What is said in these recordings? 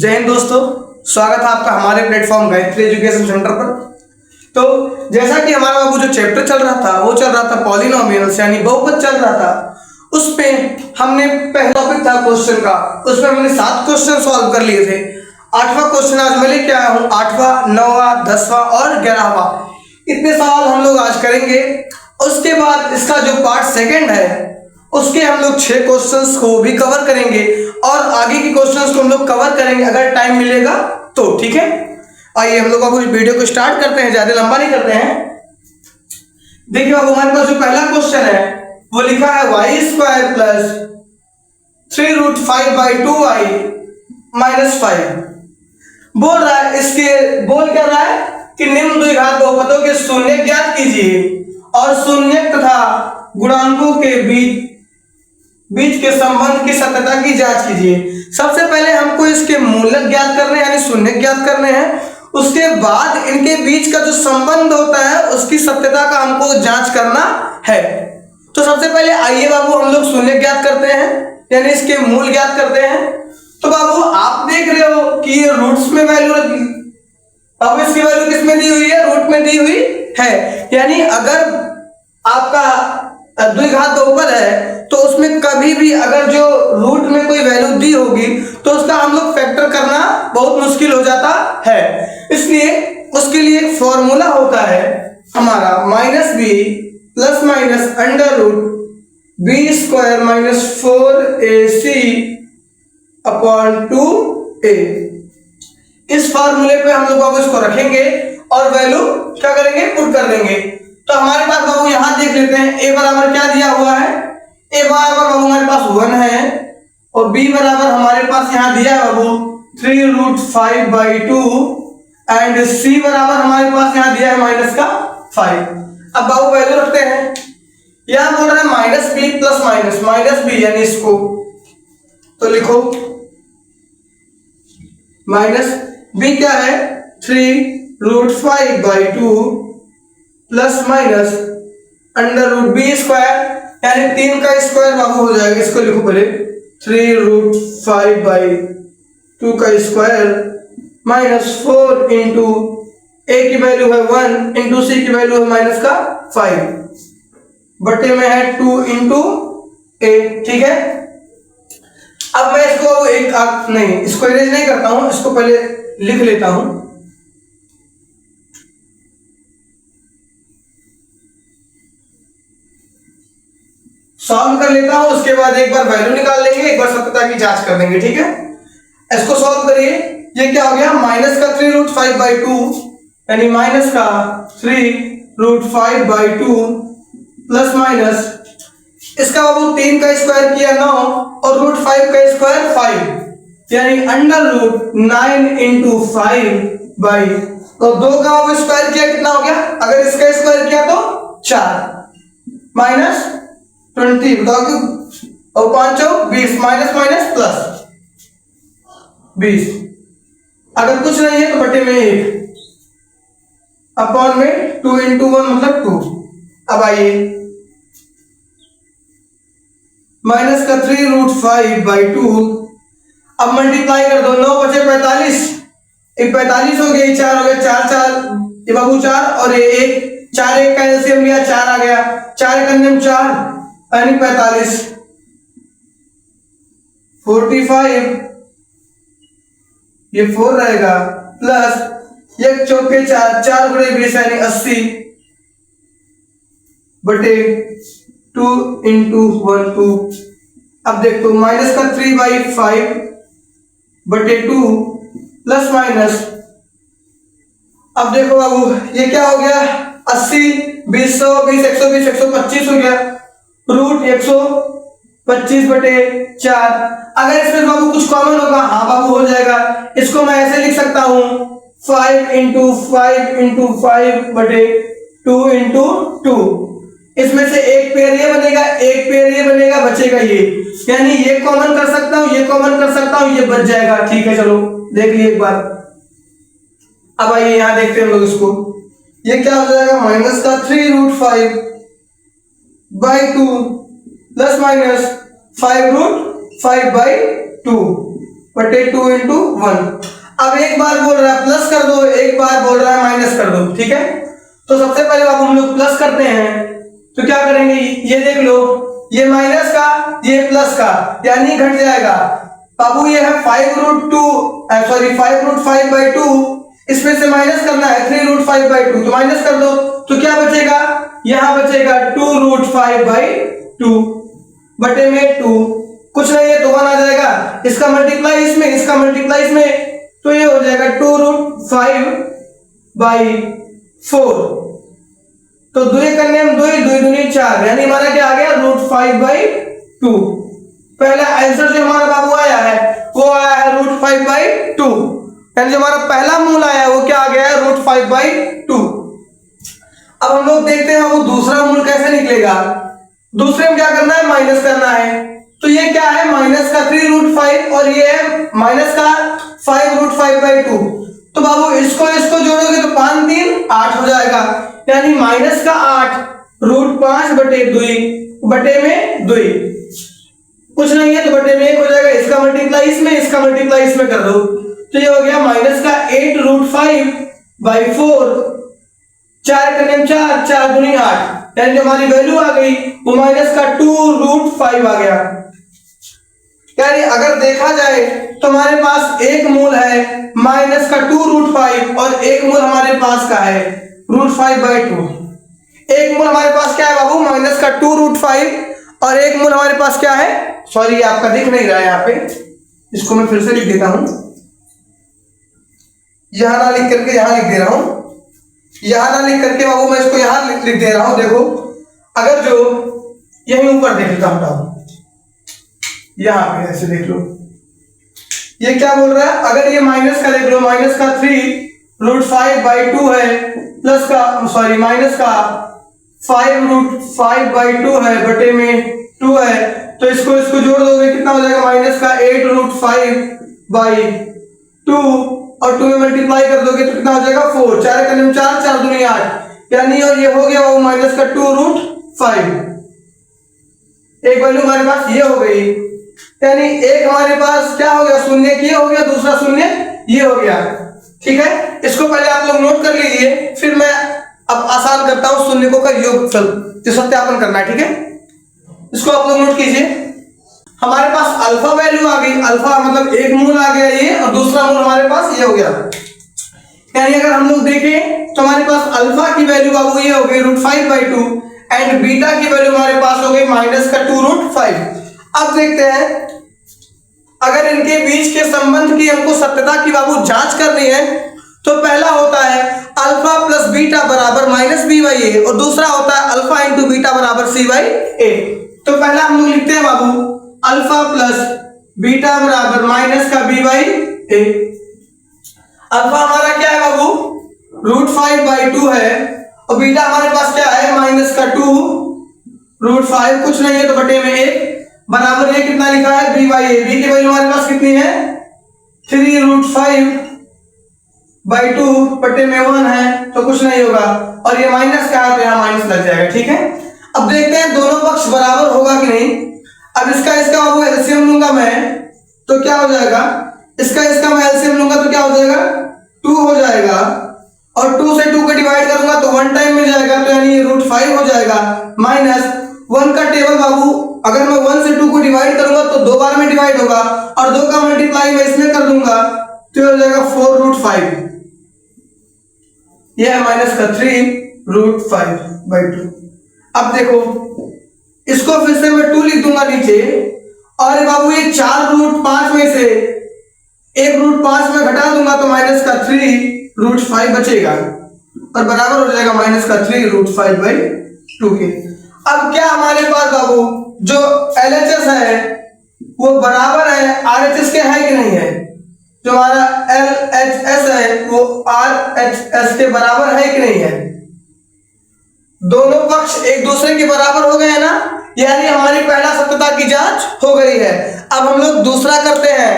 जय हिंद दोस्तों, स्वागत है आपका हमारे प्लेटफॉर्म गायत्री एजुकेशन सेंटर पर। तो जैसा कि हमारा बाबू जो चैप्टर चल रहा था वो चल रहा था पॉलिनोमियल्स यानी बहुपद चल रहा था। उसमें हमने पहला टॉपिक था क्वेश्चन का, उसमें हमने 7 क्वेश्चन सॉल्व कर लिए थे। 8वां क्वेश्चन आज मैं लेके आया हूँ। 8वां, 9वां, 10वां और 11वां इतने सवाल हम लोग आज करेंगे। उसके बाद इसका जो पार्ट सेकंड है उसके हम लोग 6 क्वेश्चंस को भी कवर करेंगे और आगे के क्वेश्चंस को हम लोग कवर करेंगे अगर टाइम मिलेगा तो, ठीक है। आइए हम लोग अब वीडियो को स्टार्ट करते हैं, ज्यादा लंबा नहीं करते हैं। देखिए बाबू, हमारे पास जो पहला क्वेश्चन है वो लिखा है y² प्लस 3√5/2y - 5। बोल रहा है, इसके बोल क्या रहा है कि निम्न द्विघात बहुपदों के शून्य ज्ञात कीजिए और शून्य तथा गुणांकों के बीच के संबंध की सत्यता की जांच कीजिए। सबसे पहले हमको इसके मूलक ज्ञात करने हैं यानी शून्य ज्ञात करने हैं। उसके बाद इनके बीच का जो संबंध होता है उसकी सत्यता का हमको जांच करना है। तो सबसे पहले आइए बाबू हम लोग शून्य ज्ञात करते हैं यानी इसके मूल ज्ञात करते हैं। तो बाबू आप देख रहे हो कि ये रूट्स में वैल्यू रखी, अब इसकी वैल्यू किसमें दी हुई है? रूट में दी हुई है। यानी अगर आपका द्विघात बहुपद है तो उसमें कभी भी अगर जो रूट में कोई वैल्यू दी होगी तो उसका हम लोग फैक्टर करना बहुत मुश्किल हो जाता है। इसलिए उसके लिए एक फॉर्मूला होता है हमारा -b ± √b² - 4ac/2a। इस फॉर्मूले पे हम लोग अब इसको रखेंगे और वैल्यू क्या करेंगे? पुट कर देंगे। तो हमारे पास बाबू यहां देख लेते हैं a बराबर क्या दिया हुआ है। a बराबर बाबू हमारे पास 1 है और b बराबर हमारे पास यहां दिया है बाबू 3√5/2 एंड c बराबर हमारे पास यहां दिया है -5। अब बाबू वैल्यू रखते हैं। यहां बोल रहा है -b प्लस -b यानी इसको तो लिखो -b क्या है 3√5/2 प्लस माइनस √b² यानी 3 का स्क्वायर बाबू हो जाएगा। इसको लिखो पहले 3√5/2 का स्क्वायर -4 इंटू a की वैल्यू है 1 इंटू c की वैल्यू है -5 बटे में है 2 इंटू a, ठीक है। अब मैं इसको इसको इरेज नहीं करता हूं, इसको पहले लिख लेता हूं। सॉल्व कर लेता हूं, उसके बाद एक बार वैल्यू निकाल लेंगे, एक बार सत्यता की जांच कर देंगे, ठीक है। इसको सॉल्व करिए। ये क्या हो गया? माइनस का 3√5/2 यानी माइनस का 3√5/2 प्लस माइनस इसका बाबू 3 का स्क्वायर किया 9 और √5 का स्क्वायर 5 यानी √9 इंटू 5 तो 2 का बाबू स्क्वायर किया कितना हो गया? अगर इसका स्क्वायर किया तो 4 माइनस 20 बताओ कि और 5 20 माइनस माइनस प्लस 20। अगर कुछ नहीं है तो बटे में 1 अपॉन में 2 इंटू 1 मतलब 2। अब आइए माइनस का 3√5/2 अब मल्टीप्लाई कर दो। 9 बचे 45, एक 45 हो गया, 4 हो गया, 4 ये बाबू 4 और ये 1 4 1 का एलसीएम लिया 4 आ गया, 4 का नियम 4 यानी 45 45 ये 4 रहेगा प्लस 1 चौके 4 4 गुणे 20 यानी 80 बटे 2 इंटू 1 2। अब देखो माइनस का 3/5 बटे 2 प्लस माइनस अब देखो बाबू ये क्या हो गया 80 20 120 120 125 हो गया रूट 125 बटे 4। अगर इसमें बाबू कुछ कॉमन होगा, हाँ बाबू हो जाएगा। इसको मैं ऐसे लिख सकता हूं 5 इंटू 5 बटे 2 इंटू 2। इसमें से एक पेयर ये बनेगा, एक पेयर ये बनेगा, बचेगा ये, यानी ये कॉमन कर सकता हूं, ये कॉमन कर सकता हूं, ये बच जाएगा, ठीक है। चलो देख लिए एक बार। अब आइए यहां देखते हैं हम लोग इसको। ये क्या हो जाएगा माइनस का 3√5/2 प्लस माइनस 5√5/2 बटे 2 इंटू 1। अब एक बार बोल रहा है प्लस कर दो, एक बार बोल रहा है माइनस कर दो, ठीक है। तो सबसे पहले अब हम लोग प्लस करते हैं, तो क्या करेंगे, ये देख लो, ये माइनस का ये प्लस का, यानी घट जाएगा बाबू। ये है 5√5/2, इसमें से माइनस करना है 3√5/2, तो माइनस कर दो, तो क्या बचेगा, यहां बचेगा 2√5/2 बटे में 2, कुछ नहीं है तो 1 आ जाएगा, इसका मल्टीप्लाई इसमें, इसका मल्टीप्लाई इसमें, तो ये हो जाएगा 2√5/4। तो 2 करने में 2 दूनी 4, यानी हमारा क्या आ गया, √5/2। पहला आंसर जो हमारा बाबू आया है वो आया है √5/2, यानी जो हमारा पहला मूल आया है वो क्या आ गया है, √5/2। अब हम लोग देखते हैं वो दूसरा मूल कैसे निकलेगा। दूसरे में क्या करना है, माइनस करना है। तो ये क्या है, माइनस का 3√5 और ये है माइनस का 5√5/2। तो बाबू इसको इसको जोड़ोगे तो 5 3 8 हो जाएगा, यानी माइनस का 8√5 बटे 2 बटे में 2, कुछ नहीं है तो बटे में 1 हो जाएगा, इसका मल्टीप्लाई इसमें, इसका मल्टीप्लाई इसमें कर दो, तो ये हो गया माइनस का 8√5/4, 4 करने में 4, 4 दूनी 8, यानी जो हमारी वैल्यू आ गई वो माइनस का 2√5 आ गया। यानी अगर देखा जाए तो हमारे पास एक मूल है माइनस का 2√5 और एक मूल हमारे पास का है √5/2। एक मूल हमारे पास क्या है बाबू, माइनस का 2√5 और एक मूल हमारे पास क्या है, सॉरी आपका दिख नहीं रहा है यहाँ पे, इसको मैं फिर से लिख देता हूं, यहां ना लिख करके यहां लिख दे रहा हूं, यहां ना लिख करके बाबू मैं इसको यहां लिख दे रहा हूं। देखो अगर जो यही ऊपर देख लेता हूं, यहां पे ऐसे देख लो, ये क्या बोल रहा है, अगर ये माइनस का देख लो, माइनस का 3√5/2 है, प्लस का सॉरी माइनस का 5√5/2 है बटे में 2 है, तो इसको इसको जोड़ दोगे कितना हो जाएगा, माइनस का 8√5/2 और 2 में मल्टीप्लाई कर दोगे तो कितना हो जाएगा 4, 4 करने में 4, 4 दूनी 8, यानी और ये हो गया वो माइनस का 2√5। एक वैल्यू हमारे पास ये हो गई, यानी एक हमारे पास क्या हो गया, शून्य ये हो गया, दूसरा शून्य ये हो गया, ठीक है। इसको पहले आप लोग नोट कर लीजिए, फिर मैं अब आसान करता हूं शून्य को का योग सत्यापन करना है, ठीक है। इसको आप लोग नोट कीजिए, हमारे पास अल्फा वैल्यू आ गई, अल्फा मतलब एक मूल आ गया ये, और दूसरा मूल हमारे पास ये हो गया, यानी अगर हम लोग देखें तो हमारे पास अल्फा की वैल्यू बाबू ये हो गई √5/2 एंड बीटा की वैल्यू हमारे पास हो गई माइनस का 2√5। अब देखते हैं अगर इनके बीच के संबंध की हमको सत्यता की बाबू जांच करनी है, तो पहला होता है अल्फा प्लस बीटा बराबर -b/a और दूसरा होता है अल्फा इंटू बीटा बराबर c/a। तो पहला हम लोग लिखते हैं बाबू अल्फा प्लस बीटा बराबर माइनस का b/a। अल्फा हमारा क्या है बाबू, √5/2 है और बीटा हमारे पास क्या है माइनस का 2√5, कुछ नहीं है तो बटे में 1 बराबर ये कितना लिखा है b/a। b की वैल्यू हमारे पास कितनी है 3√5/2 बटे में 1 है, तो कुछ नहीं होगा, और ये माइनस का है तो यहाँ माइनस लग जाएगा, ठीक है। अब देखते हैं दोनों पक्ष बराबर होगा कि नहीं। अब इसका बाबू एलसीएम लूंगा मैं तो क्या हो जाएगा, इसका मैं एलसीएम लूंगा तो क्या हो जाएगा 2 हो जाएगा, और 2 से 2 को डिवाइड करूंगा तो 1 टाइम में जाएगा, तो यानी ये √5 हो जाएगा, माइनस 1 का टेबल बाबू अगर मैं 1 से 2 को डिवाइड करूंगा तो 2 बार में डिवाइड होगा, और 2 का मल्टीप्लाई मैं इसमें कर दूंगा तो हो जाएगा 4√5, यह है माइनस का 3√5/2। अब देखो इसको फिर से मैं 2 लिख दूंगा नीचे, और बाबू ये 4√5 में से 1√5 में घटा दूंगा तो माइनस का 3√5 बचेगा, और बराबर हो जाएगा माइनस का 3√5/2 के। अब क्या हमारे पास बाबू जो LHS है वो बराबर है RHS के, है कि नहीं है, जो हमारा LHS है वो RHS के बराबर है कि नहीं है, दोनों पक्ष एक दूसरे के बराबर हो गए हैं ना, यानी हमारी पहला सत्यता की जांच हो गई है। अब हम लोग दूसरा करते हैं,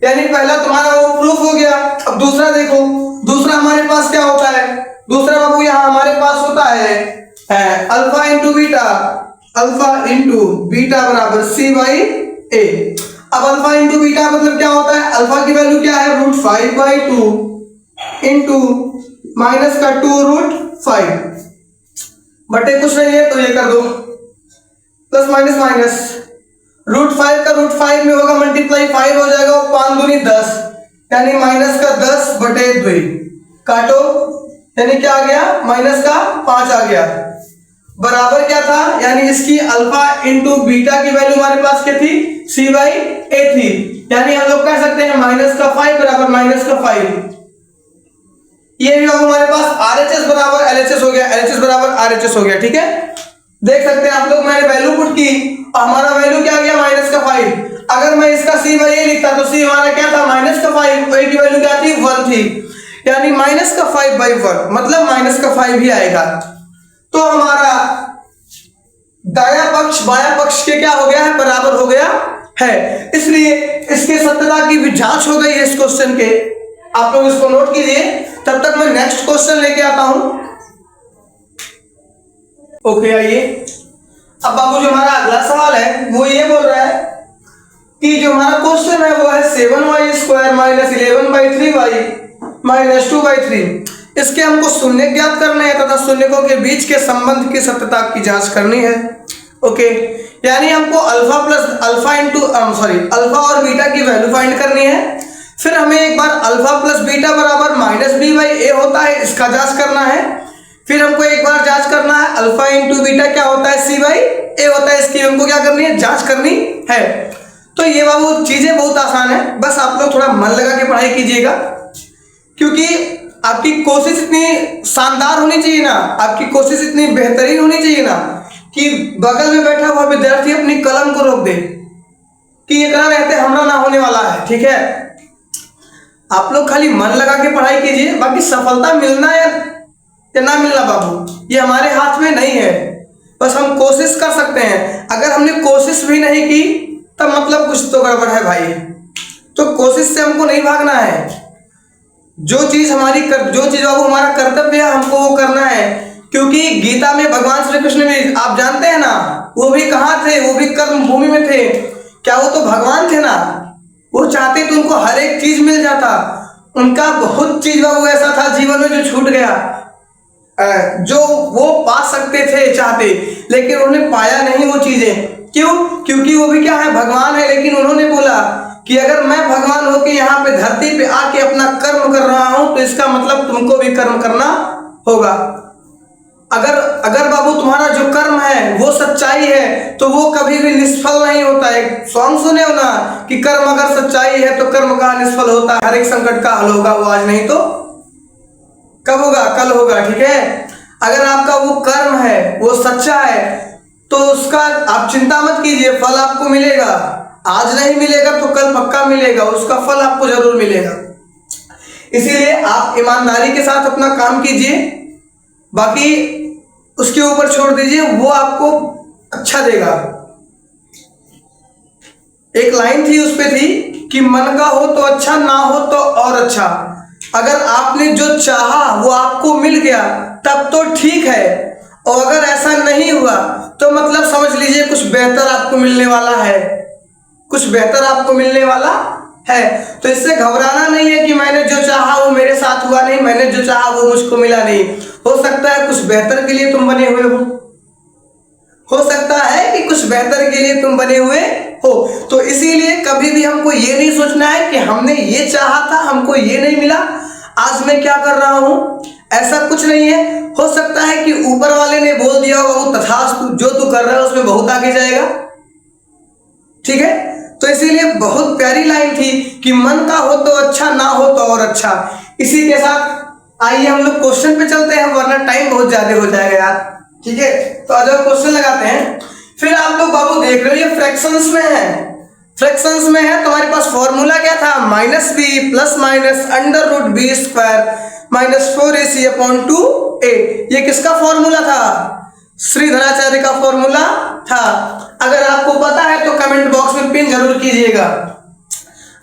यानी पहला तुम्हारा वो प्रूफ हो गया। अब दूसरा देखो, दूसरा हमारे पास क्या होता है, दूसरा बाबू यहाँ हमारे पास होता है alpha into beta, alpha into beta बराबर c/a। अब अल्फा इंटू बीटा मतलब क्या होता है, की वैल्यू क्या है, √5/2 इंटू माइनस का 2√5 बटे कुछ नहीं है तो ये कर दो, प्लस माइनस माइनस, √5 का √5 में होगा मल्टीप्लाई 5 हो जाएगा, 5 दूनी 10 यानी माइनस का 10/2 काटो, यानी क्या आ गया, माइनस का 5 आ गया, बराबर क्या था, यानी इसकी अल्फा इंटू बीटा की वैल्यू हमारे पास क्या थी, c/a थी, यानी हम लोग कह सकते हैं माइनस का 5 बराबर माइनस का 5। ये भी हमारे पास RHS बराबर LHS हो गया, LHS बराबर RHS हो गया। ठीक है, देख सकते हैं आप लोग, मैंने वैल्यू पुट की और हमारा वैल्यू क्या आ गया, माइनस का 5। अगर मैं इसका c/a लिखता तो c हमारा क्या था, माइनस का 5, a की वैल्यू क्या थी, 1 थी, यानी माइनस का 5/1 मतलब माइनस का 5 ही आएगा। तो हमारा दाया पक्ष बाया पक्ष के क्या हो गया है, बराबर हो गया है, इसलिए इसके सत्यता की भी जांच हो गई है इस क्वेश्चन के। आप लोग इसको नोट कीजिए, तब तक मैं नेक्स्ट क्वेश्चन लेके आता हूं। ओके, आइए अब बाबू जो हमारा अगला सवाल है वो ये बोल रहा है कि जो हमारा क्वेश्चन है वो है 7y² माइनस 11/3y माइनस 2/3। इसके हमको शून्य ज्ञात करने हैं तथा शून्यकों के बीच के संबंध की सत्यता की जांच करनी है। ओके, यानी हमको अल्फा और बीटा की वैल्यू फाइंड करनी है, फिर हमें एक बार अल्फा प्लस बीटा बराबर -b/a होता है इसका जांच करना है, फिर हमको एक बार जांच करना है अल्फा इंटू बीटा क्या होता है, c/a होता है, इसकी हमको क्या करनी है, जांच करनी है। तो ये बाबू चीजें बहुत आसान है, बस आप लोग थोड़ा मन लगा के पढ़ाई कीजिएगा, क्योंकि आपकी कोशिश इतनी शानदार होनी चाहिए ना, आपकी कोशिश इतनी बेहतरीन होनी चाहिए ना कि बगल में बैठा हुआ विद्यार्थी अपनी कलम को रोक दे कि ये करा रहते हमरा ना होने वाला है। ठीक है, आप लोग खाली मन लगा के पढ़ाई कीजिए, बाकी सफलता मिलना या ना मिलना बाबू ये हमारे हाथ में नहीं है, बस हम कोशिश कर सकते हैं। अगर हमने कोशिश भी नहीं की तब मतलब कुछ तो गड़बड़ है भाई, तो कोशिश से हमको नहीं भागना है। जो चीज बाबू हमारा कर्तव्य है हमको वो करना है, क्योंकि गीता में भगवान श्री कृष्ण भी आप जानते हैं ना, वो भी कहाँ थे, वो भी कर्म भूमि में थे, क्या वो तो भगवान थे ना, वो चाहते तो उनको हर एक चीज मिल जाता, उनका बहुत चीज बाबू ऐसा था जीवन में जो छूट गया, जो वो पा सकते थे चाहते, लेकिन उन्होंने पाया नहीं वो चीजें। क्यों? क्योंकि वो भी क्या है, भगवान है, लेकिन उन्होंने बोला कि अगर मैं भगवान होकर यहाँ पे धरती पे आके अपना कर्म कर रहा हूं तो इसका मतलब तुमको भी कर्म करना होगा। अगर बाबू तुम्हारा जो कर्म है वो सच्चाई है तो वो कभी भी निष्फल नहीं होता है। सॉन्ग सुने हो ना कि कर्म अगर सच्चाई है तो कर्म कहाँ निष्फल होता है, हर एक संकट का हल होगा, वो आज नहीं तो कब होगा, कल होगा। ठीक है, अगर आपका वो कर्म है वो सच्चा है तो उसका आप चिंता मत कीजिए, फल आपको मिलेगा, आज नहीं मिलेगा तो कल पक्का मिलेगा, उसका फल आपको जरूर मिलेगा। इसीलिए आप ईमानदारी के साथ अपना काम कीजिए, बाकी उसके ऊपर छोड़ दीजिए, वो आपको अच्छा देगा। एक लाइन थी उस पे थी कि मन का हो तो अच्छा, ना हो तो और अच्छा। अगर आपने जो चाहा वो आपको मिल गया तब तो ठीक है, और अगर ऐसा नहीं हुआ तो मतलब समझ लीजिए कुछ बेहतर आपको मिलने वाला है, कुछ बेहतर आपको मिलने वाला है। तो इससे घबराना नहीं है कि मैंने जो चाहा वो मेरे साथ हुआ नहीं, मैंने जो चाहा वो मुझको मिला नहीं। हो सकता है कुछ बेहतर के लिए तुम बने हुए हो सकता है कि कुछ बेहतर के लिए तुम बने हुए हो। तो इसीलिए कभी भी हमको ये नहीं सोचना है कि हमने ये चाहा था हमको ये नहीं मिला, आज मैं क्या कर रहा हूं, ऐसा कुछ नहीं है। हो सकता है कि ऊपर वाले ने बोल दिया हो वो तथास्तु, जो तू कर रहा है उसमें बहुत आगे जाएगा। ठीक है, तो इसीलिए बहुत प्यारी लाइन थी कि मन का हो तो अच्छा, ना हो तो और अच्छा। इसी के साथ आइए हम लोग क्वेश्चन पे चलते हैं, वरना टाइम बहुत ज्यादा हो जाएगा यार। ठीक है, तो आज क्वेश्चन लगाते हैं। फिर आप लोग बाबू देख रहे हो ये फ्रैक्शंस में है, फ्रैक्शंस में है तो हमारे पास फॉर्मूला क्या था, -b plus minus √b² minus 4ac/2a। ये किसका फॉर्मूला था, श्रीधराचार्य का फॉर्मूला था। अगर आपको पता है तो कमेंट बॉक्स में पिन जरूर कीजिएगा,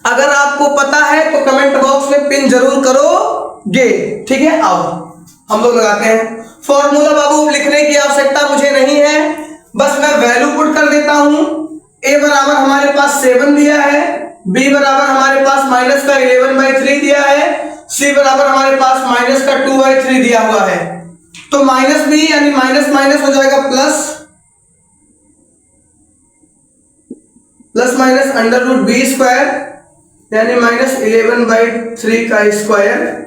अगर आपको पता है तो कमेंट बॉक्स में पिन जरूर करोगे। ठीक है, आओ हम लोग लगाते हैं फॉर्मूला। बाबू लिखने की आवश्यकता मुझे नहीं है, बस मैं वैल्यू पुट कर देता हूं। a बराबर हमारे पास 7 दिया है, बी बराबर हमारे पास माइनस का 11/3 दिया है, सी बराबर हमारे पास माइनस का 2/3 दिया हुआ है। तो माइनस बी यानी माइनस माइनस हो जाएगा plus, plus minus under root B square यानी माइनस 11/3 का square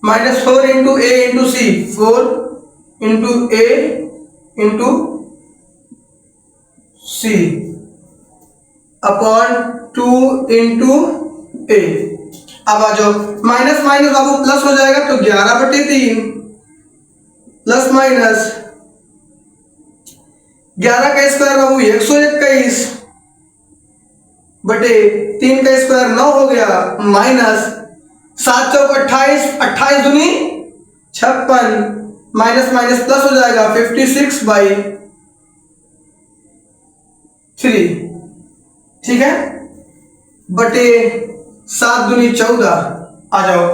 minus 4 into A into C, 4 into A into C upon 2 into A. अब आ जाओ, माइनस माइनस बाबू प्लस हो जाएगा तो 11/3 प्लस माइनस 11 का स्क्वायर बाबू 121 बटे 3 का स्क्वायर 9 हो गया, माइनस 7 चौक 28, 28 दूनी 56 माइनस माइनस प्लस हो जाएगा 56/3। ठीक है, बटे 7 दूनी 14। आ जाओ,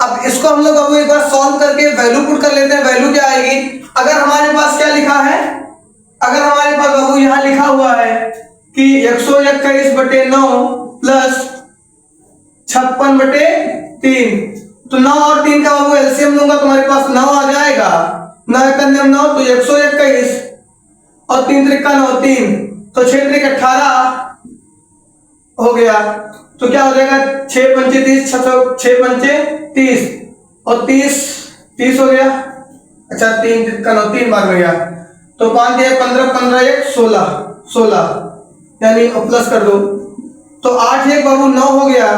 अब इसको हम लोग अब एक बार सॉल्व करके वैल्यू पुट कर लेते हैं। वैल्यू क्या आएगी? अगर हमारे पास क्या लिखा है, अगर हमारे पास बाबू यहां लिखा हुआ है कि 121/9 प्लस 56/3, तो 9 और 3 का बाबू एलसीएम लूंगा तो हमारे पास 9 आ जाएगा। 9 1 9 तो 121 और 3 3 9 3 तो 6 3 18 हो गया। तो क्या हो जाएगा 6 पंचे 30, 6 पंचे 30 और 30 हो गया। अच्छा 3 3 9 3 बार हो गया तो 5 15 15 1 16 यानी प्लस कर दो तो 8 1 बाबू 9 हो गया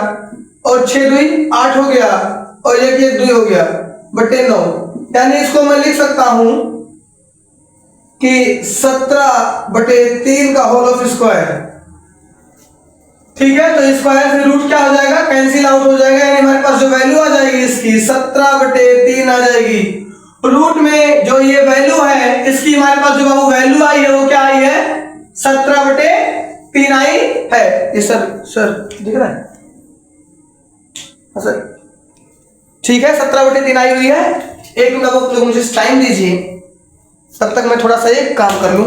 और 6 2 8 हो गया और 1 1 2 हो गया बटे 9। यानी इसको मैं लिख सकता हूं कि 17/3 का होल ऑफ स्क्वायर। ठीक है, तो स्क्वायर से रूट क्या हो जाएगा, कैंसिल आउट हो जाएगा, यानी हमारे पास जो वैल्यू आ जाएगी इसकी 17/3 आ जाएगी। रूट में जो ये वैल्यू है इसकी हमारे पास जो बाबू वैल्यू आई है वो क्या आई है, 17/3 आई है। ये सर दिख रहा है? हाँ सर, ठीक है 17/3 आई हुई है। एक मिनट आप लोग मुझे टाइम दीजिए, तब तक मैं थोड़ा सा एक काम कर लूं।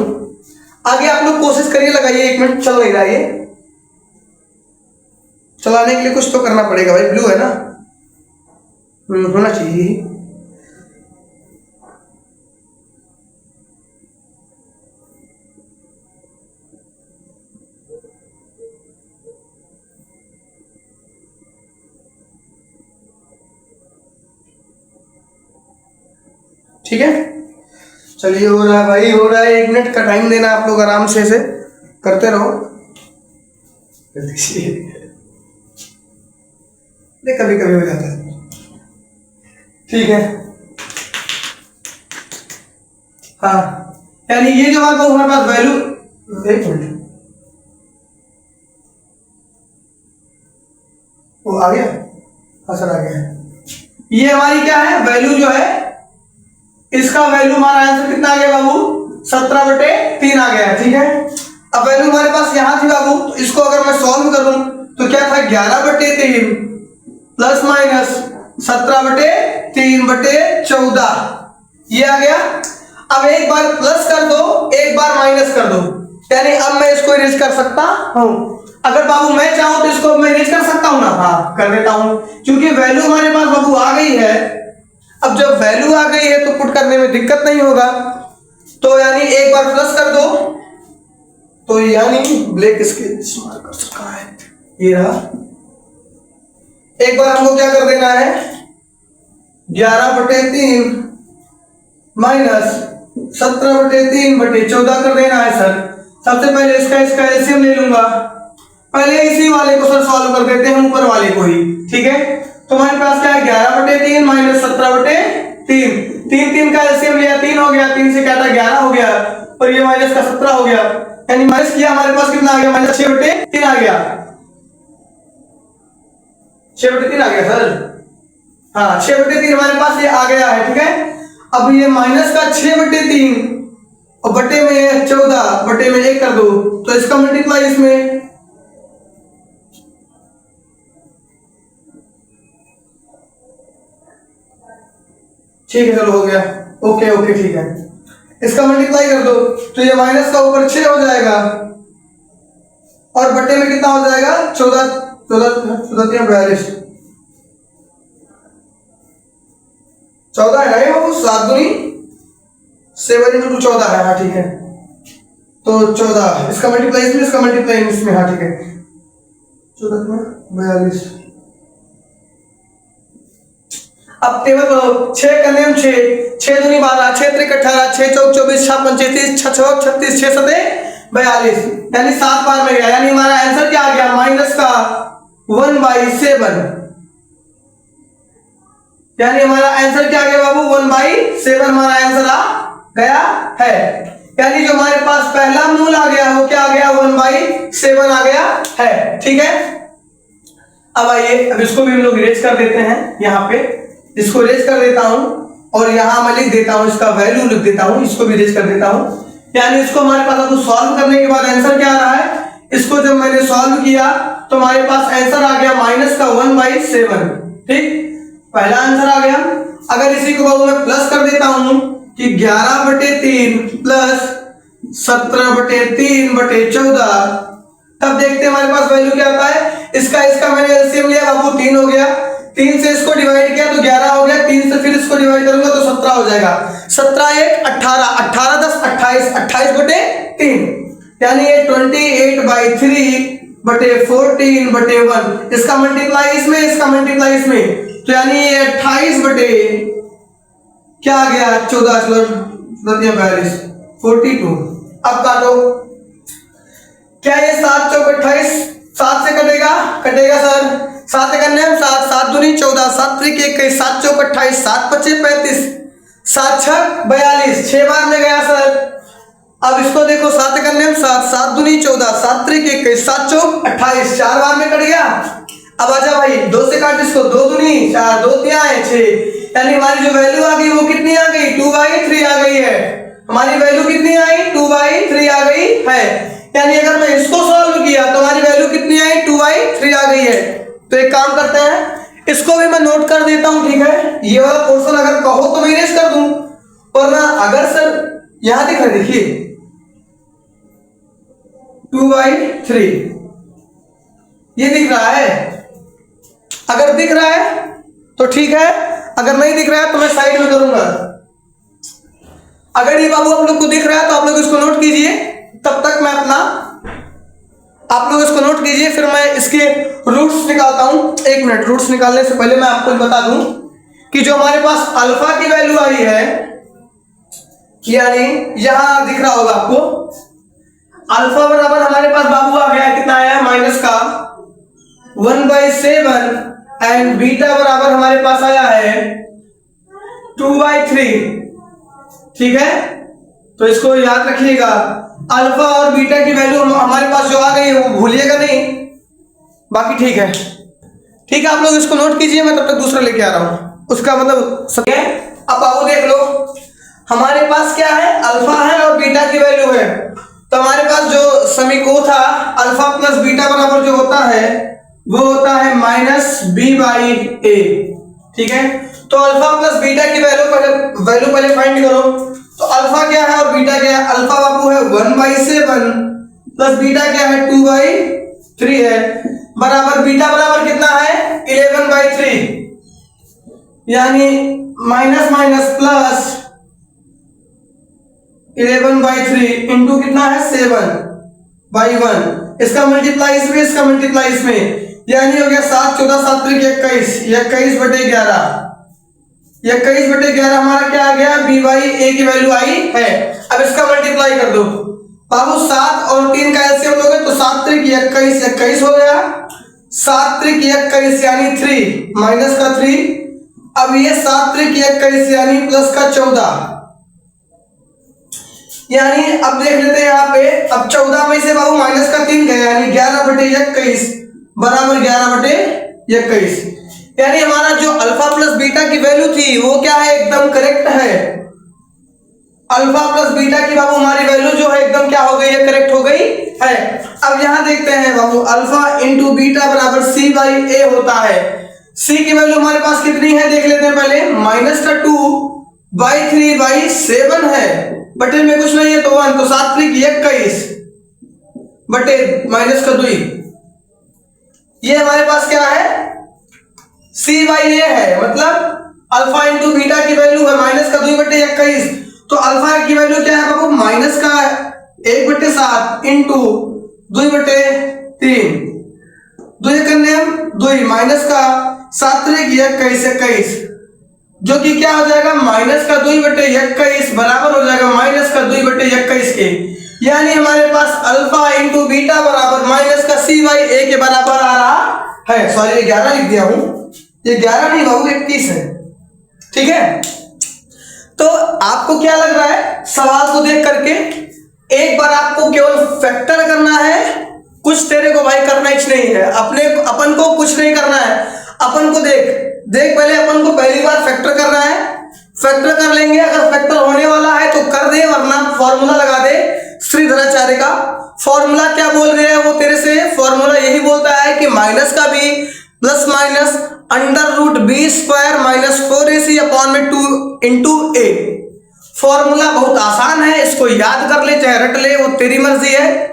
आगे आप लोग कोशिश करिए, लगाइए, 1 मिनट चल नहीं रहा है, चलाने के लिए कुछ तो करना पड़ेगा भाई। ब्लू है ना, होना चाहिए। ठीक है, चलिए हो रहा है भाई, हो रहा है। 1 मिनट का टाइम देना, आप लोग आराम से करते रहो। कभी कभी हो जाता है। ठीक है, हाँ, यानी ये जो आपको हमारे पास वैल्यू, एक मिनट, वो आ गया। हाँ सर आ गया। ये हमारी क्या है वैल्यू जो है, इसका वैल्यू हमारा आंसर कितना आ गया बाबू, 17/3 आ गया। ठीक है, अब वैल्यू हमारे पास यहां थी बाबू, तो इसको अगर मैं सॉल्व करूं तो क्या था, 11/3 प्लस माइनस 17/3/14 ये आ गया। अब एक बार प्लस कर दो, एक बार माइनस कर दो, यानी अब मैं इसको इरेज कर सकता हूं। अगर बाबू मैं चाहूं तो इसको मैं इरेज कर सकता हूं ना, हाँ कर देता हूं, क्योंकि वैल्यू हमारे पास बाबू आ गई है। अब जब वैल्यू आ गई है तो पुट करने में दिक्कत नहीं होगा, तो यानी एक बार प्लस कर दो, तो यानी ब्लैक इसके इस्तेमाल कर सकता है, ये रहा। एक बार हमको क्या कर देना है, 11/3 माइनस 17/3/14 कर देना है सर। सबसे पहले इसका एलसीएम ले लूंगा, पहले इसी वाले को सर सॉल्व कर देते हैं, ऊपर वाले को ही। ठीक है, तो हमारे पास क्या है, 11/3 माइनस 17/3, 3 3 का एलसीएम लिया 3 हो गया, 3 से क्या था 11 हो गया और ये माइनस का 17 हो गया, यानी माइनस किया हमारे पास कितना आ गया, माइनस 6/3 आ गया, 6/3 आ गया सर। हाँ 6/3 हमारे पास ये आ गया है। ठीक है, अब ये माइनस का 6/3 और बटे में 14 बटे में 1 कर दो, तो इसका मल्टीप्लाई इसमें, ठीक है चलो हो गया, ओके ओके ठीक है, इसका मल्टीप्लाई कर दो तो ये माइनस का ऊपर 6 हो जाएगा और बटे में कितना हो जाएगा 14 14 14 42 14 है ना ये बाबू 7 दूनी 7 इंटू 14 है। हाँ ठीक है, तो 14 इसका मल्टीप्लाई इसमें, इसका मल्टीप्लाई इसमें। हाँ ठीक है, 14 में 42। अब टेबल करो, 6 का नियम 6, 6 दूनी 12, 6 त्रिक 18, 6 चौक 24, 6 पंचे 30, 6 छक 36, 6 सते 42, यानी 7 बार में गया। यानी हमारा आंसर क्या आ गया, माइनस का 1/7। यानी हमारा आंसर क्या आ गया बाबू, 1/7 हमारा आंसर आ गया है। यानी जो हमारे पास पहला मूल आ गया वो क्या आ गया, 1/7 आ गया है। ठीक है, अब आइए, अब इसको भी हम लोग इरेज कर देते हैं। यहाँ पे इसको इरेज कर देता हूं और यहां मैं लिख देता हूं, इसका वैल्यू लिख देता हूं, इसको भी इरेज कर देता हूं। यानी इसको हमारे पास अब सॉल्व करने के बाद आंसर क्या आ रहा है, इसको जब मैंने सॉल्व किया तो हमारे पास आंसर आ गया माइनस का 1/7। ठीक, पहला आंसर आ गया। अगर इसी को बाबू मैं प्लस कर देता हूं कि 11/3 प्लस 17/3/14, तब देखते हैं हमारे पास वैल्यू क्या आता है। इसका मैंने एलसीएम लिया बाबू, 3 हो गया, 3 से इसको डिवाइड किया तो 11 हो गया, 3 से फिर इसको डिवाइड करूंगा तो 17 हो जाएगा। 17 1 18, 18 10 28, 28/3, यानी ये 28/3/14/1। इसका मल्टीप्लाई इसमें, इसका मल्टीप्लाई इसमें, तो यानी ये 28 क्या आ गया 14 42 42। अब काटो, क्या ये 7 चौक 28 7 से कटेगा, कटेगा सर, 7 करने हम 7, 7 दूनी 14, 7 त्रिक 21, 7 चौक 28, 7 पच्चे 35, 7 छक 42, 6 बार में गया सर। अब इसको देखो, 7 करने हम 7, 7 दूनी 14, 7 त्रिक 21, 7 चौक 28, 4 बार में कट गया। अब आजा भाई, 2 से काट इसको, 2 दूनी 4, 2 3 आए 6, यानी हमारी जो वैल्यू आ गई वो कितनी आ गई, 2/3 आ गई है। हमारी वैल्यू कितनी आई, 2/3 आ गई है। यानी अगर मैं इसको सॉल्व किया तो हमारी वैल्यू कितनी आई, 2/3 आ गई है। तो एक काम करते हैं, इसको भी मैं नोट कर देता हूं। ठीक है, ये वाला पोर्शन अगर कहो तो मैं इरेज कर दूं, और ना अगर सर यहां दिख रहा है, देखिए 2/3 ये दिख रहा है। अगर दिख रहा है तो ठीक है, अगर नहीं दिख रहा है तो मैं साइड में करूंगा। अगर ये बाबू आप लोग को दिख रहा है तो आप लोग इसको नोट कीजिए, तब तक मैं अपना, आप लोग इसको नोट कीजिए, फिर मैं इसके रूट्स निकालता हूं। 1 मिनट, रूट्स निकालने से पहले मैं आपको बता दूं कि जो हमारे पास अल्फा की वैल्यू आई है, यानी यहां दिख रहा होगा आपको, अल्फा बराबर हमारे पास बाबू आ गया, कितना आया, माइनस का 1/7, एंड बीटा बराबर हमारे पास आया है 2/3। ठीक है, तो इसको याद रखिएगा, अल्फा और बीटा की वैल्यू हमारे पास जो आ गई है वो भूलिएगा नहीं, बाकी ठीक है। ठीक है, आप लोग इसको नोट कीजिए, मैं तब तक दूसरा लेके आ रहा हूं, उसका मतलब सब है। अब बाबू देख लो, हमारे पास क्या है, अल्फा है और बीटा की वैल्यू है। तो हमारे पास जो समीकरण था, अल्फा प्लस बीटा बराबर जो होता है वो होता है -b/a। ठीक है, तो अल्फा प्लस बीटा की वैल्यू पहले फाइंड करो। तो अल्फा क्या है और बीटा क्या है, अल्फा बाबू है 1/7 प्लस बीटा क्या है 2/3 है, बराबर बीटा बराबर कितना है 11/3, यानी माइनस माइनस प्लस 11/3 इंटू कितना है 7/1। इसका मल्टीप्लाई इसमें, इसका मल्टीप्लाई इसमें, यानी हो गया 7 14 7 त्रिक 21, 21/11, 21/11 हमारा क्या आ गया, b/a की वैल्यू आई है। अब इसका मल्टीप्लाई कर दो बाबू, 7 और 3 का एलसीएम लोगे तो 7 त्रिक 21, 21 हो गया, 7 त्रिक 21 यानी 3 माइनस का 3, अब ये 7 त्रिक 21 यानी प्लस का 14, यानी अब देख लेते हैं यहाँ पे, अब 14 में से बाबू माइनस का 3 गया, यानी 11/21 बराबर 11/21, यानी हमारा जो अल्फा प्लस बीटा की वैल्यू थी वो क्या है, एकदम करेक्ट है। अल्फा प्लस बीटा की बाबू हमारी वैल्यू जो है एकदम क्या हो गई है, करेक्ट हो गई है। अब यहां देखते हैं बाबू, अल्फा इंटू बीटा बराबर c/a होता है। c की वैल्यू हमारे पास कितनी है देख लेते हैं पहले, माइनस का 2/3/7 है, बटे में कुछ नहीं है तो 1, तो 7 त्रिक 21 बटे माइनस का 2। ये हमारे पास क्या है, सी बाई ए है, मतलब अल्फा इंटू बीटा की वैल्यू है माइनस का 2 बटे 21। तो अल्फा की वैल्यू क्या है बाबू, माइनस का 1 बटे 7 इंटू 2 बटे 3, 2 करने हम 2 माइनस का 7 21, जो कि क्या हो जाएगा माइनस का 2 बटे 21 बराबर हो जाएगा माइनस का 2 बटे 21 के। यानी हमारे पास अल्फा इंटू बीटा बराबर माइनस का सी बाई ए के बराबर आ रहा है। सॉरी, ये 11 लिख दिया हूं, ये 11 नहीं बाबू 21 है। ठीक है, तो आपको क्या लग रहा है सवाल को देख करके, एक बार आपको केवल फैक्टर करना है, कुछ तेरे को भाई करना ही नहीं है, अपन को कुछ नहीं करना है। अपन को देख पहले अपन को पहली बार फैक्टर करना है, फैक्टर कर लेंगे, अगर फैक्टर होने वाला है तो कर दे, वरना फॉर्मूला लगा दे श्रीधराचार्य का। फॉर्मूला क्या बोल रहे हैं वो तेरे से, फॉर्मूला यही बोलता है कि माइनस का B plus minus under root B square minus 4ac upon में 2 इंटू ए। फॉर्मूला बहुत आसान है, इसको याद कर ले चाहे रट ले, वो तेरी मर्जी है।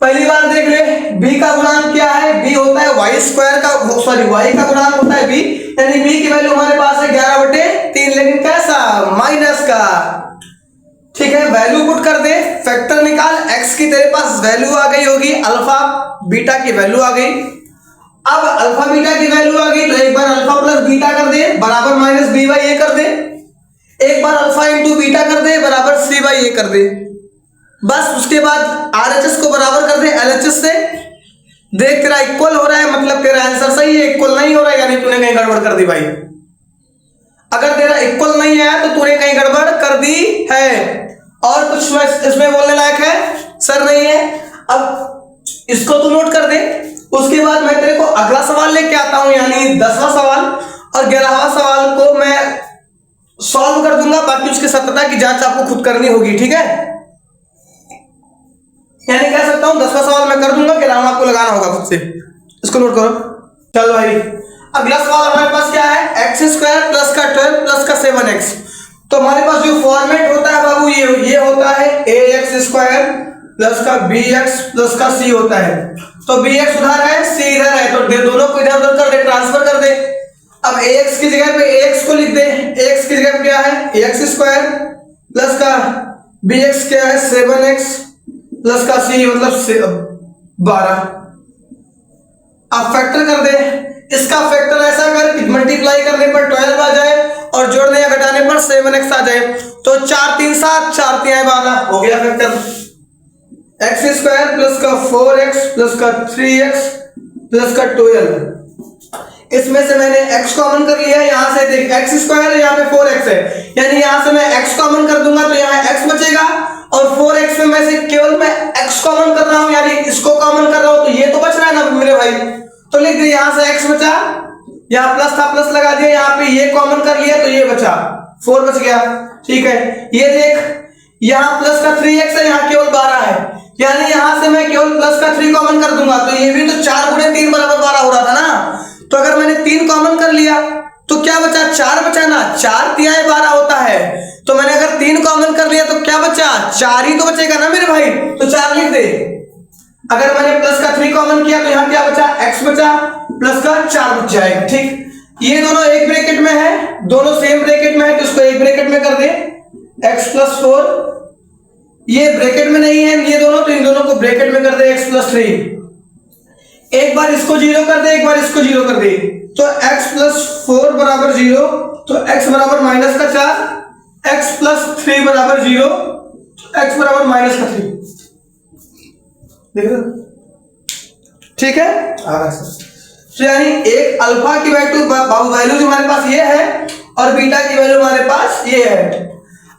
पहली बार देख ले, b का गुणांक क्या है, b होता है y स्क्वायर का, सॉरी y का गुणांक होता है b, यानी b की वैल्यू हमारे पास है 11 बटे 3, लेकिन कैसा, माइनस का। ठीक है, वैल्यू पुट कर दे, फैक्टर निकाल, x की तेरे पास वैल्यू आ गई होगी, अल्फा बीटा की वैल्यू आ गई। अब अल्फा बीटा की वैल्यू आ गई तो एक बार अल्फा प्लस बीटा कर दे बराबर माइनस बी बाई ए कर दे, एक बार अल्फा इंटू बीटा कर दे बराबर सी बाई ए कर दे। बस उसके बाद आरएचएस को बराबर कर दे एलएचएस से। देख तेरा इक्वल हो रहा है, मतलब तेरा आंसर सही है, इक्वल नहीं हो रहा है यानी तूने कहीं गड़बड़ कर दी भाई। अगर तेरा इक्वल नहीं आया तो तूने कहीं गड़बड़ कर दी है। और कुछ इसमें बोलने लायक है सर नहीं है। अब इसको तू नोट कर दे, उसके बाद मैं तेरे को अगला सवाल लेके आता हूं, यानी 10वां सवाल और 11वां सवाल को मैं सॉल्व कर दूंगा, बाकी उसकी सत्यता की जांच आपको खुद करनी होगी। ठीक है, यानी कह सकता हूं 10वां सवाल मैं कर दूंगा, 11वां आपको लगाना होगा खुद से। इसको नोट करो। चलो भाई, अगला सवाल हमारे पास क्या है, एक्स स्क्वायर प्लस का 12 प्लस का 7x। तो हमारे पास जो फॉर्मेट होता है बाबू ये होता है ए एक्स स्क्वायर प्लस का बी एक्स प्लस का सी होता है। तो बी एक्स उधर है, सी इधर है, तो दोनों को इधर उधर कर दे, ट्रांसफर कर दे। अब ए एक्स की जगह पे ए एक्स को लिख दे, ए एक्स की जगह पे क्या है ए एक्स स्क्वायर प्लस का बी एक्स क्या है 7x प्लस का सी मतलब 12। अब फैक्टर कर दे, इसका फैक्टर ऐसा कर कि मल्टीप्लाई करने पर 12 आ जाए और जोड़ने या घटाने पर 7x आ जाए। तो 4 3 7 4 3 12 हो गया फैक्टर। एक्स स्क्वायर प्लस का 4x प्लस का 3x प्लस का 12। इसमें से मैंने x कॉमन कर लिया है, यहां से देख x स्क्वायर है, यहाँ पे 4x है, यानी यहां से मैं x कॉमन कर दूंगा तो यहाँ x बचेगा और 4x में से केवल मैं x कॉमन कर रहा हूं, यानी इसको कॉमन कर रहा हूं, तो ये तो बच रहा है ना मेरे भाई। तो लिख दिया यहां से x बचा, यहाँ प्लस था प्लस लगा दिया, यहाँ पे ये कॉमन कर लिया तो ये बचा 4 बच गया। ठीक है, ये देख यहाँ प्लस का 3x है, यहाँ केवल 12 है, यानी यहां से मैं केवल प्लस का 3 कॉमन कर दूंगा तो ये भी तो 4 गुणे 3 बराबर 12 हो रहा था ना। तो अगर मैंने 3 कॉमन कर लिया तो क्या बचा, 4 बचा ना, 4 3 12 होता है। तो मैंने अगर 3 कॉमन कर लिया तो क्या बचा, 4 ही तो बचेगा ना मेरे भाई, तो 4 लिख दे। अगर मैंने प्लस का 3 कॉमन किया तो यहाँ क्या बचा, x बचा प्लस का 4 बच जाएगा। ठीक, ये दोनों एक ब्रैकेट में है, दोनों सेम ब्रैकेट में है, तो इसको एक ब्रैकेट में कर दे x प्लस 4, ये ब्रैकेट में नहीं है ये दोनों, तो इन दोनों को ब्रैकेट में कर दे x प्लस 3। एक बार इसको 0 कर दे, एक बार इसको 0 कर दे, तो x प्लस 4 बराबर 0, तो x बराबर माइनस का 4, x प्लस 3 बराबर 0, x बराबर माइनस का 3। देख रहे, ठीक है। तो यानी एक अल्फा की वैल्यू जो हमारे पास ये है और बीटा की वैल्यू हमारे पास ये है।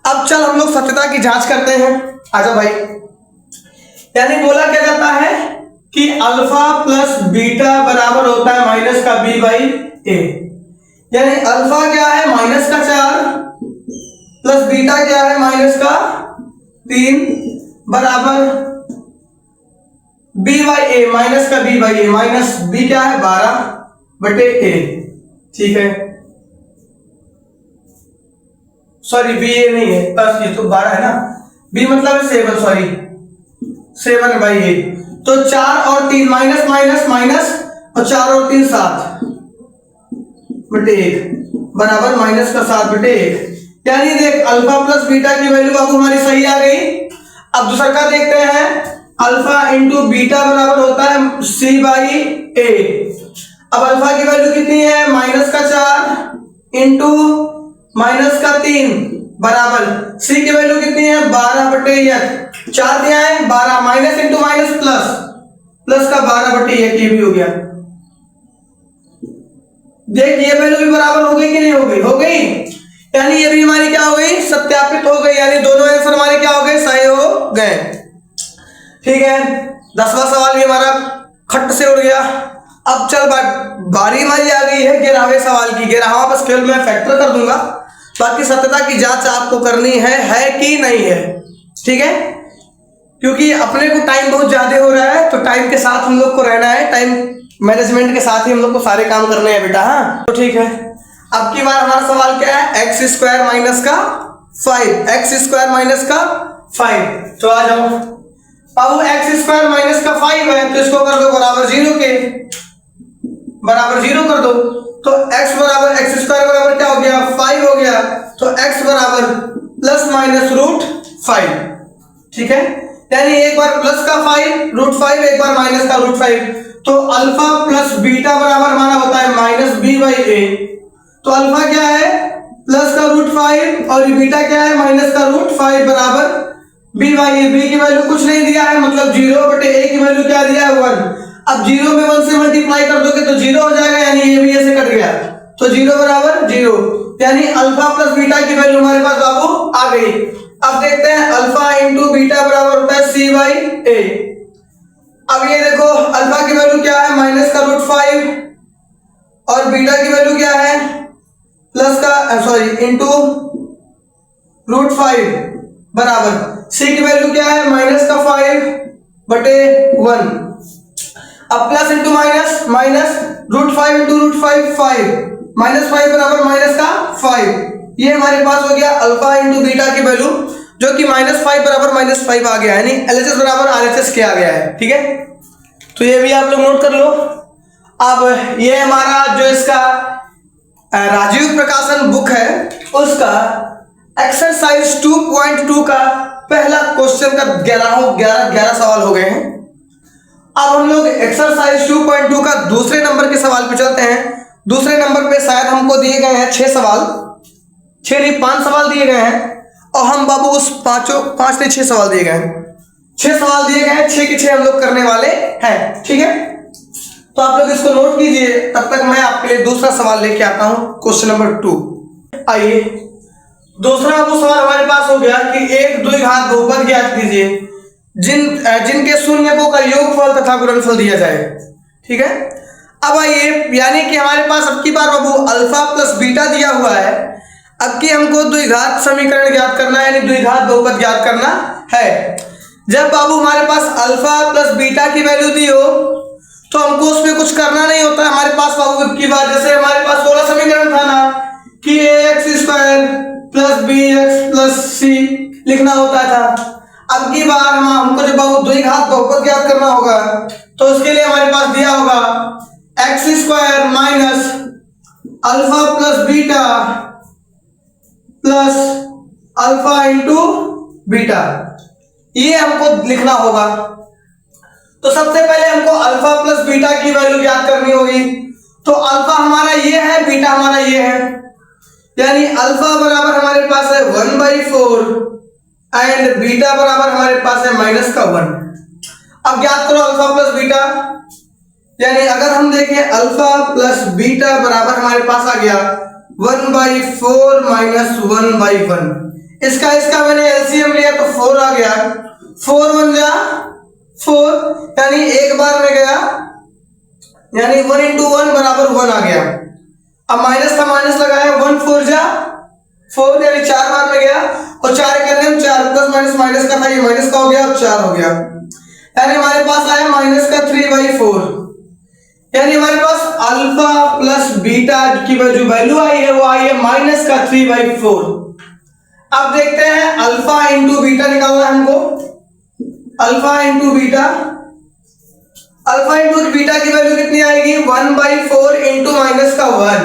अब चल हम लोग सत्यता की जांच करते हैं, आजा भाई। यानी बोला क्या जाता है कि अल्फा प्लस बीटा बराबर होता है माइनस का बी बाई ए, यानी अल्फा क्या है माइनस का 4 प्लस बीटा क्या है माइनस का 3 बराबर बी बाई ए, माइनस का B by A, minus B क्या है 12 बटे ए। ठीक है, सॉरी बी ए नहीं है, बस ये तो 12 है ना, बी मतलब 7, सॉरी 7/8। तो 4 और 3 माइनस माइनस माइनस, और 4 और 3 7 बटे 1 बराबर माइनस का 7 बटे 1। यानी देख अल्फा प्लस बीटा की वैल्यू बाबू हमारी सही आ गई। अब दूसरा का देखते हैं, अल्फा इंटू बीटा बराबर होता है C/A। अब अल्फा की वैल्यू कितनी है, माइनस का 4 इंटू माइनस का 3 बराबर C की वैल्यू कितनी है 12 बटे 1। 4 दिया है 12, minus into minus plus, plus का 12 बटे 1, ये भी हो गया। देख ये वैल्यू भी बराबर हो गई कि नहीं हो गई, हो गई। यानी ये भी हमारी क्या हो गई, सत्यापित हो गई, यानी दोनों आंसर हमारे क्या हो गए, सही हो गए। ठीक है, 10वां सवाल भी हमारा खट से उड़ गया। अब चल बारी हमारी आ गई है 11वें सवाल की। 11वां बस केवल मैं फैक्टर कर दूंगा, बाकी सत्यता की जांच आपको करनी है कि नहीं है। ठीक है, क्योंकि अपने को टाइम बहुत ज्यादा हो रहा है, तो टाइम के साथ हम लोग को रहना है, टाइम मैनेजमेंट के साथ ही हम लोग को सारे काम करने हैं बेटा। हाँ तो ठीक है, अब की बार हमारा सवाल क्या है, x² माइनस का 5, x² माइनस का 5। तो आ जाओ अब x² माइनस का 5 है, तो इसको कर दो बराबर 0 के, बराबर 0 कर दो। तो x बराबर x² बराबर क्या हो गया 5 हो गया, तो x बराबर प्लस माइनस √5। ठीक है, यानी एक बार प्लस का 5 √5, एक बार माइनस का √5। तो अल्फा प्लस बीटा बराबर हमारा होता है -b/a। तो अल्फा क्या है प्लस का √5 और बीटा क्या है माइनस का √5 बराबर b/a। b की वैल्यू कुछ नहीं दिया है, मतलब 0 बटे a की वैल्यू क्या दिया है 1। अब 0 में 1 से मल्टीप्लाई कर दोगे तो 0 हो जाएगा, यानी ये भी ऐसे कट गया, तो 0 बराबर 0, यानी अल्फा प्लस बीटा की वैल्यू हमारे पास बाबू आ गई। अब देखते हैं अल्फा इंटू बीटा बराबर होता है C/A। अब ये देखो अल्फा की वैल्यू क्या है माइनस का √5 और बीटा की वैल्यू क्या है प्लस का सॉरी इंटू √5 बराबर C की वैल्यू क्या है माइनस का 5 बटे 1। अब plus into minus minus √5 into √5 5, -5 बराबर माइनस का 5। ये हमारे पास हो गया अल्फा इंटू बीटा की वैल्यू, जो कि -5 बराबर -5 आ गया, यानी LHS बराबर RHS के आ गया है। ठीक है, तो ये भी आप लोग नोट कर लो। अब ये हमारा जो इसका राजीव प्रकाशन बुक है, उसका एक्सरसाइज 2.2 का पहला क्वेश्चन का 11 सवाल हो गए हैं। अब हम लोग एक्सरसाइज 2.2 का दूसरे नंबर के सवाल पे चलते हैं। दूसरे नंबर पे शायद हमको दिए गए हैं 6 सवाल, 6 नहीं 5 सवाल दिए गए हैं, और हम बाबू उस 5 नहीं 6 सवाल दिए गए हैं, 6 सवाल दिए गए हैं, 6 के 6 हम लोग करने वाले हैं। ठीक है, तो आप लोग इसको नोट कीजिए, तब तक मैं आपके लिए दूसरा सवाल लेके आता हूं, क्वेश्चन नंबर 2। आइए, दूसरा वो सवाल हमारे पास हो गया कि एक द्विघात बहुपद ज्ञात कीजिए जिनके शून्यकों का योगफल तथा गुणनफल दिया जाए। ठीक है, अब आइए, यानी कि हमारे पास अब की बार बाबू अल्फा प्लस बीटा दिया हुआ है। अब की हमको द्विघात समीकरण ज्ञात करना है, यानी द्विघात बहुपद ज्ञात करना है। जब बाबू हमारे पास अल्फा प्लस बीटा की वैल्यू दी हो तो हमको उसमें कुछ करना नहीं होता है। हमारे पास बाबू की बात, जैसे हमारे पास वाला समीकरण था ना कि ax² plus bx plus c लिखना होता था। अब की बार हमको जब बाबू द्विघात बहुपद ज्ञात करना होगा तो उसके लिए हमारे पास दिया होगा x² minus alpha plus beta plus alpha into beta, ये हमको लिखना होगा। तो सबसे पहले हमको अल्फा प्लस बीटा की वैल्यू ज्ञात करनी होगी। तो अल्फा हमारा ये है, बीटा हमारा ये है, यानी अल्फा बराबर हमारे पास है 1/4 एंड बीटा बराबर हमारे पास है -1। अब ज्ञात करो अल्फा प्लस बीटा, यानी अगर हम देखें अल्फा प्लस बीटा बराबर हमारे पास आ गया 1/4 -1/1। इसका मैंने एलसीएम लिया तो 4 आ गया, 4 1 जा 4, यानी एक बार में गया, यानी 1 इंटू 1 बराबर 1 आ गया। अब माइनस का माइनस लगाया, 1 4 जा 4, यानी 4 बार में गया, और 4 करने में 4 प्लस माइनस माइनस का था, ये माइनस का हो गया, अब 4 हो गया, यानी हमारे पास आया -3/4। यानी हमारे पास अल्फा प्लस बीटा की जो वैल्यू आई है वो आई है -3/4। अब देखते हैं अल्फा इंटू बीटा निकालना है हमको। Alpha into beta, alpha into beta की वैल्यू कितनी आएगी 1/4 इंटू माइनस का 1,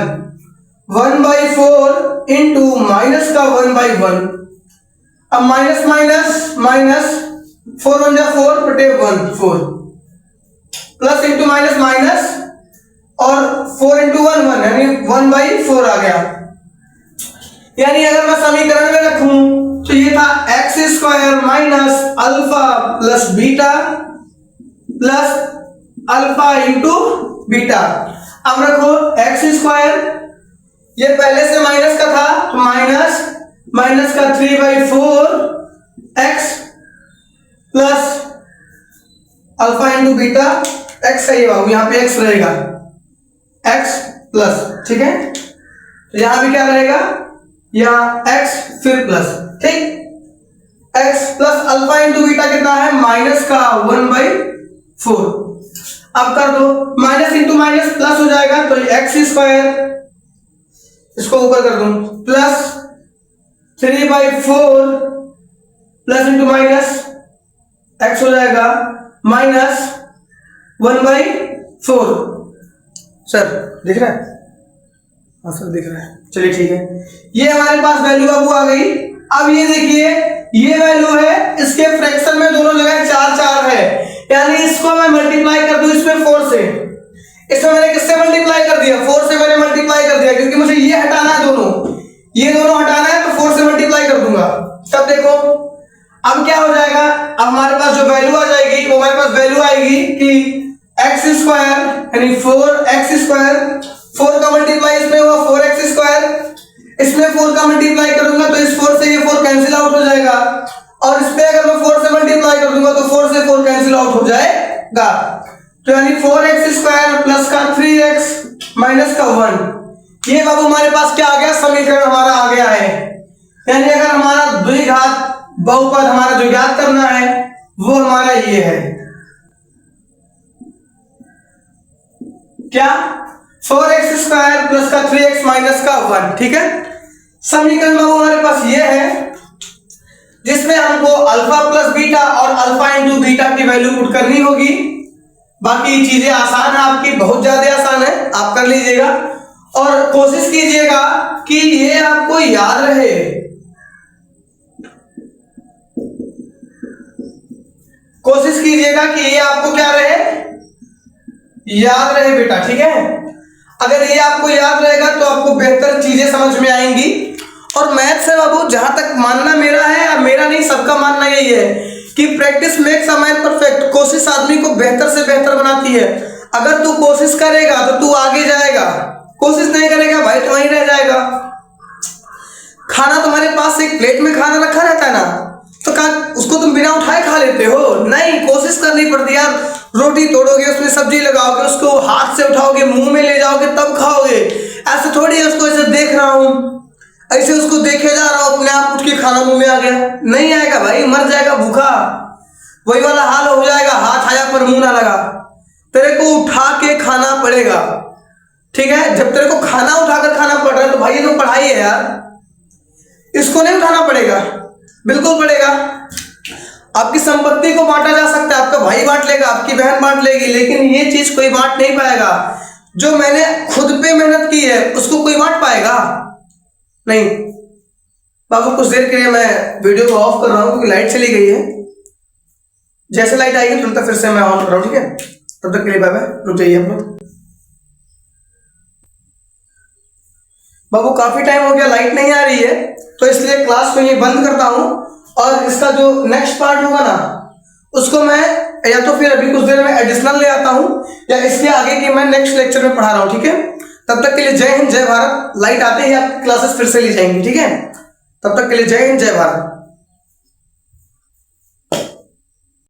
1/4 इंटू माइनस का 1/1। अब माइनस माइनस माइनस 4 1 जा 4 बटे 1 4 प्लस इंटू माइनस माइनस और 4 इंटू 1 1 यानी 1/4 आ गया। यानी अगर मैं समीकरण में रखूं तो ये था x square minus alpha plus beta plus alpha into beta. अब रखो एक्स स्क्वायर, ये पहले से माइनस का था तो माइनस माइनस का 3/4 x plus alpha into beta, x सही बाबू, यहां पे एक्स रहेगा, एक्स प्लस, ठीक है। तो यहां भी क्या रहेगा, यहां एक्स फिर प्लस, ठीक। X plus alpha into beta कितना है माइनस का 1/4। अब कर दो माइनस इंटू माइनस प्लस हो जाएगा तो एक्स स्क्वायर, इसको ऊपर कर दूं, plus 3/4 plus into minus x हो जाएगा माइनस 1/4। सर दिख रहा है? हाँ सर दिख रहा है, चलिए ठीक है। ये हमारे पास वैल्यू अब आ गई। अब ये देखिए ये वैल्यू है, इसके फ्रैक्शन में दोनों जगह 4 4 है, यानी इसको मैं मल्टीप्लाई कर दूं इसमें 4 से, इसमें मैंने किससे मल्टीप्लाई कर दिया 4 से मैंने मल्टीप्लाई कर दिया, क्योंकि मुझे ये हटाना है, दोनों ये दोनों हटाना है तो 4 से मल्टीप्लाई कर दूंगा। तब देखो अब क्या हो जाएगा, अब हमारे पास जो वैल्यू आ जाएगी वो हमारे पास वैल्यू आएगी कि एक्स स्क्वायर यानी 4x स्क्वायर, 4 का मल्टीप्लाई इसमें हुआ 4x स्क्वायर, इसमें 4 का मल्टीप्लाई करूंगा तो इस 4 से ये 4 कैंसिल आउट हो जाएगा, और इस पे अगर मैं 4 से मल्टीप्लाई कर दूंगा तो 4 से 4 कैंसिल आउट हो जाएगा। तो यानी 4x स्क्वायर प्लस का 3x माइनस का 1, ये बाबू हमारे पास क्या आ गया, समीकरण हमारा आ गया है। यानी अगर हमारा द्विघात बहुपद हमारा जो ज्ञात करना है वो हमारा ये है, क्या 4x स्क्वायर प्लस का 3x माइनस का 1, ठीक है। समीकरण बाबू हमारे पास ये है जिसमें हमको अल्फा प्लस बीटा और अल्फा इंटू बीटा की वैल्यू पुट करनी होगी। बाकी चीजें आसान है आपकी, बहुत ज्यादा आसान है, आप कर लीजिएगा और कोशिश कीजिएगा कि ये आपको याद रहे। कोशिश कीजिएगा कि ये आपको क्या रहे, याद रहे बेटा, ठीक है। अगर ये आपको याद रहेगा तो आपको बेहतर चीजें समझ में आएंगी। और मैथ से बाबू जहां तक मानना मेरा है, या मेरा नहीं सबका मानना यही है कि practice makes a man perfect, कोशिश आदमी को बेहतर से बेहतर बनाती है। अगर तू कोशिश करेगा तो तू आगे जाएगा, कोशिश नहीं करेगा भाई तो वहीं रह जाएगा। खाना तुम्हारे पास एक प्लेट में खाना रखा रहता है ना, तो उसको तुम बिना उठाए खा लेते हो? नहीं, कोशिश करनी पड़ती है यार। रोटी तोड़ोगे, उसमें सब्जी लगाओगे, उसको हाथ से उठाओगे, मुंह में ले जाओगे तब खाओगे। ऐसे थोड़ी है उसको ऐसे देख रहा हूं, ऐसे उसको देखे जा रहा हूं, अपने आप उठ के खाना मुंह में आ गया, नहीं आएगा भाई, मर जाएगा भूखा। वही वाला हाल हो जाएगा, हाथ आया पर मुंह ना लगा। तेरे को उठा के खाना पड़ेगा, ठीक है। जब तेरे को खाना उठाकर खाना पड़ रहा है तो भाई ये तो पढ़ाई है यार, इसको नहीं उठाना पड़ेगा, बिल्कुल पड़ेगा। आपकी संपत्ति को बांटा जा सकता है, आपका भाई बांट लेगा, आपकी बहन बांट लेगी, लेकिन ये चीज कोई बांट नहीं पाएगा। जो मैंने खुद पे मेहनत की है उसको कोई बांट पाएगा? नहीं। बाबू कुछ देर के लिए मैं वीडियो को ऑफ कर रहा हूं क्योंकि लाइट चली गई है। जैसे लाइट आएगी तुरंत फिर से मैं ऑन कर रहा हूं, ठीक है। तब तक के लिए बाय बाय, रुक जाइए आप लोग। बाबू काफी टाइम हो गया लाइट नहीं आ रही है, तो इसलिए क्लास को ये बंद करता हूं, और इसका जो नेक्स्ट पार्ट होगा ना उसको मैं या तो फिर अभी कुछ देर में एडिशनल ले आता हूं, या इसके आगे की मैं नेक्स्ट लेक्चर में पढ़ा रहा हूं, ठीक है। तब तक के लिए जय हिंद जय भारत। लाइट आते ही आप क्लासेस फिर से ली जाएंगी, ठीक है। तब तक के लिए जय हिंद जय भारत।